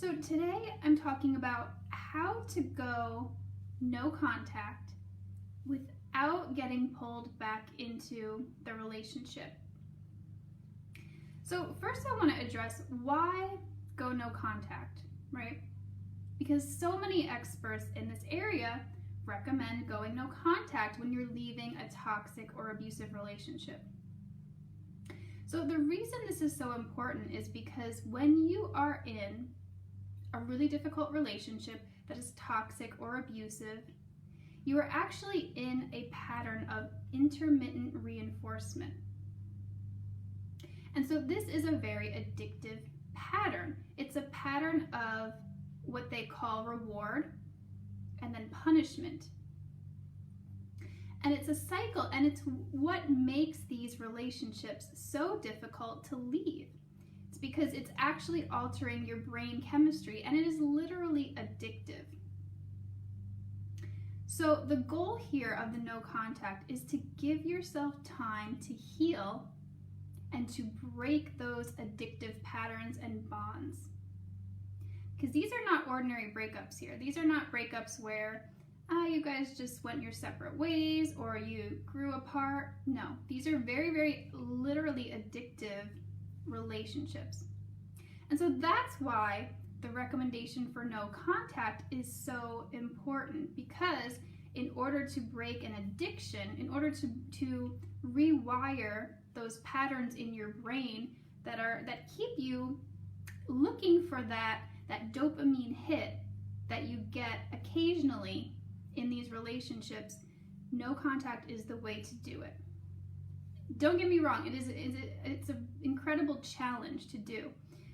So today I'm talking about how to go no contact without getting pulled back into the relationship. So first I want to address why go no contact, right? Because so many experts in this area recommend going no contact when you're leaving a toxic or abusive relationship. So the reason this is so important is because when you are in a really difficult relationship that is toxic or abusive, you are actually in a pattern of intermittent reinforcement. And so this is a very addictive pattern. It's a pattern of what they call reward and then punishment. And it's a cycle, and it's what makes these relationships so difficult to leave. It's because it's actually altering your brain chemistry, and it is literally addictive. So the goal here of the no contact is to give yourself time to heal and to break those addictive patterns and bonds. Because these are not ordinary breakups here. These are not breakups where you guys just went your separate ways or you grew apart. No, these are very, very literally addictive relationships. And so that's why the recommendation for no contact is so important, because in order to break an addiction, in order to rewire those patterns in your brain that keep you looking for that dopamine hit that you get occasionally in these relationships, no contact is the way to do it. Don't get me wrong, it's an incredible challenge to do.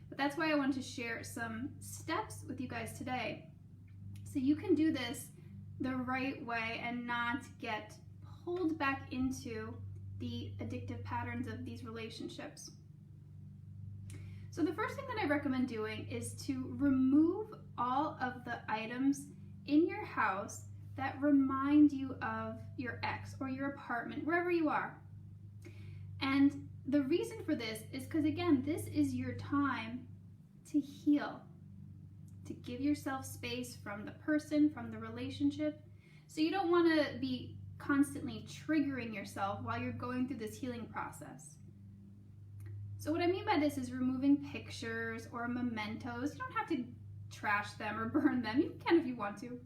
But that's why I wanted to share some steps with you guys today so you can do this the right way and not get pulled back into the addictive patterns of these relationships. So the first thing that I recommend doing is to remove all of the items in your house that remind you of your ex or your apartment, wherever you are. And the reason for this is because, again, this is your time to heal, to give yourself space from the person, from the relationship. So you don't want to be constantly triggering yourself while you're going through this healing process. So what I mean by this is removing pictures or mementos. You don't have to trash them or burn them. You can if you want to,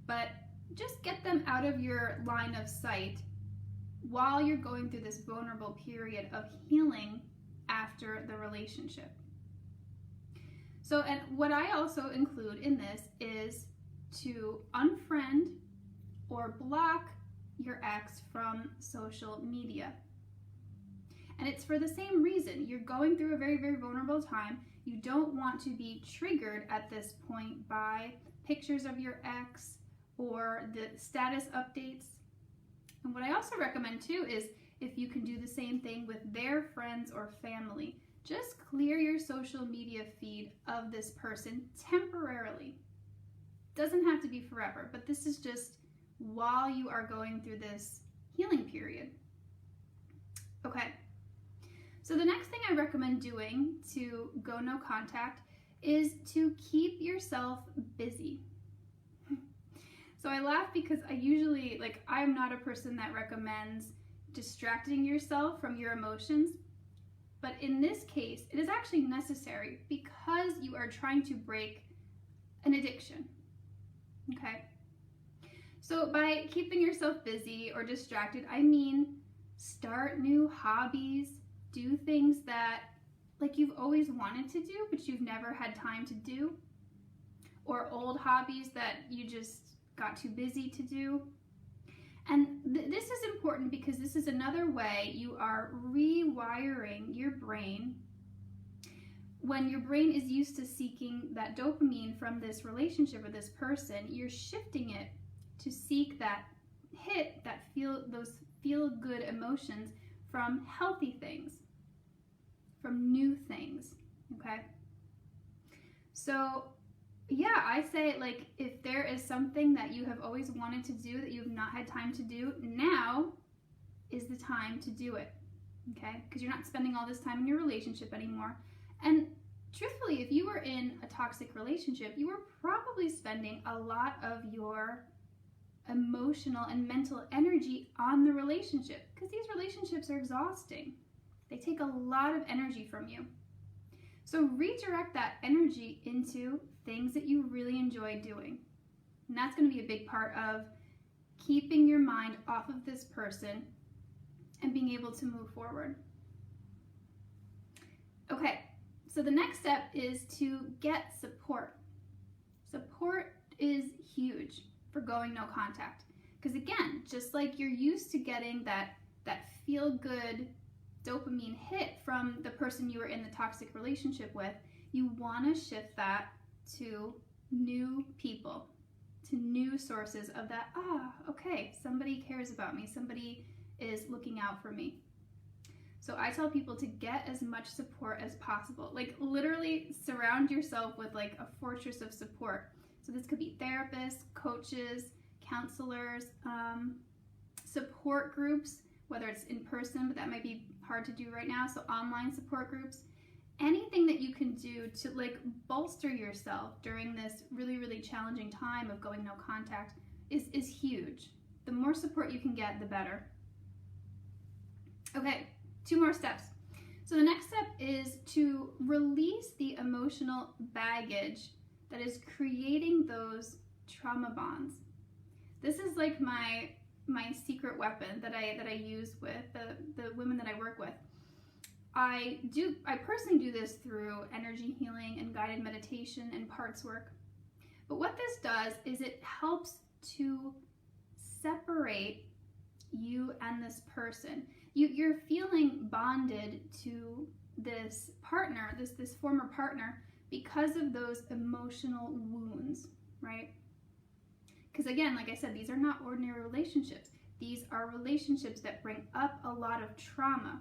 but just get them out of your line of sight while you're going through this vulnerable period of healing after the relationship. So, and what I also include in this is to unfriend or block your ex from social media. And it's for the same reason. You're going through a very, very vulnerable time. You don't want to be triggered at this point by pictures of your ex or the status updates. And what I also recommend too is if you can do the same thing with their friends or family, just clear your social media feed of this person temporarily. Doesn't have to be forever, but this is just while you are going through this healing period. Okay. So the next thing I recommend doing to go no contact is to keep yourself busy. So I laugh because I'm not a person that recommends distracting yourself from your emotions. But in this case, it is actually necessary because you are trying to break an addiction. Okay? So by keeping yourself busy or distracted, I mean start new hobbies, do things that you've always wanted to do but you've never had time to do, or old hobbies that you just got too busy to do. And this is important because this is another way you are rewiring your brain. When your brain is used to seeking that dopamine from this relationship or this person, you're shifting it to seek that hit, those feel-good emotions from healthy things, from new things, okay? So yeah, I say if there is something that you have always wanted to do that you have not had time to do, now is the time to do it, okay? Because you're not spending all this time in your relationship anymore. And truthfully, if you were in a toxic relationship, you were probably spending a lot of your emotional and mental energy on the relationship, because these relationships are exhausting. They take a lot of energy from you. So redirect that energy into things that you really enjoy doing. And that's going to be a big part of keeping your mind off of this person and being able to move forward. Okay, so the next step is to get support. Support is huge for going no contact. Because again, just like you're used to getting that feel-good dopamine hit from the person you were in the toxic relationship with, you want to shift that to new people, to new sources of that, okay, somebody cares about me, somebody is looking out for me. So I tell people to get as much support as possible. Like literally surround yourself with like a fortress of support. So this could be therapists, coaches, counselors, support groups, whether it's in person, but that might be hard to do right now. So online support groups, anything that you can do to like bolster yourself during this really, really challenging time of going no contact is huge. The more support you can get, the better. Okay, 2 more steps. So the next step is to release the emotional baggage that is creating those trauma bonds. This is like my secret weapon that I use with the women that I work with. I personally do this through energy healing and guided meditation and parts work. But what this does is it helps to separate you and this person. You're feeling bonded to this partner, this former partner, because of those emotional wounds, right? Because again, like I said, these are not ordinary relationships. These are relationships that bring up a lot of trauma,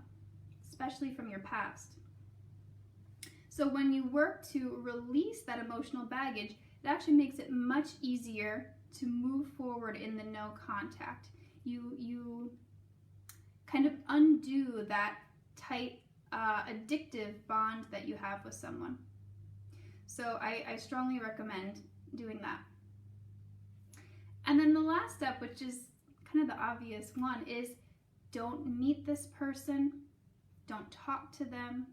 especially from your past. So when you work to release that emotional baggage, it actually makes it much easier to move forward in the no contact. You kind of undo that tight, addictive bond that you have with someone. So I strongly recommend doing that. And then the last step, which is kind of the obvious one, is don't meet this person, don't talk to them,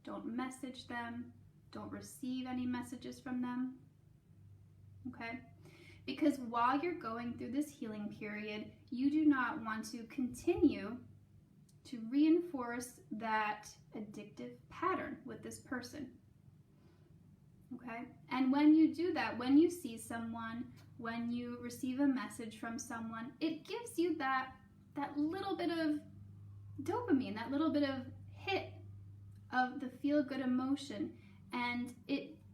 don't message them, don't receive any messages from them, okay? Because while you're going through this healing period, you do not want to continue to reinforce that addictive pattern with this person, okay? And when you do that, when you see someone, when you receive a message from someone, it gives you that little bit of dopamine, that little bit of hit of the feel-good emotion, and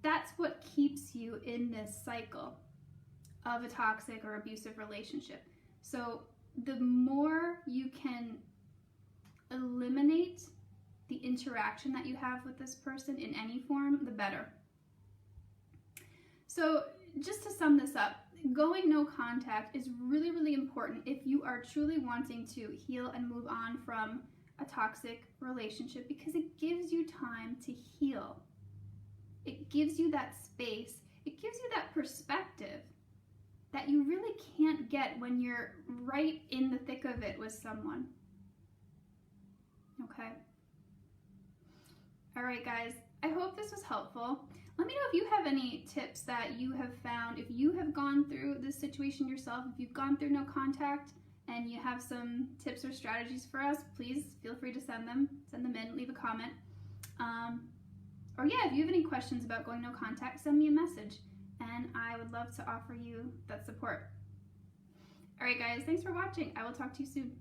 that's what keeps you in this cycle of a toxic or abusive relationship. So the more you can eliminate the interaction that you have with this person in any form, the better. So just to sum this up, going no contact is really, really important if you are truly wanting to heal and move on from a toxic relationship, because it gives you time to heal. It gives you that space. It gives you that perspective that you really can't get when you're right in the thick of it with someone. Okay? All right, guys. I hope this was helpful. Let me know if you have any tips that you have found, if you have gone through this situation yourself, if you've gone through no contact and you have some tips or strategies for us, please feel free to send them in, leave a comment. Or yeah, if you have any questions about going no contact, send me a message and I would love to offer you that support. All right, guys, thanks for watching. I will talk to you soon.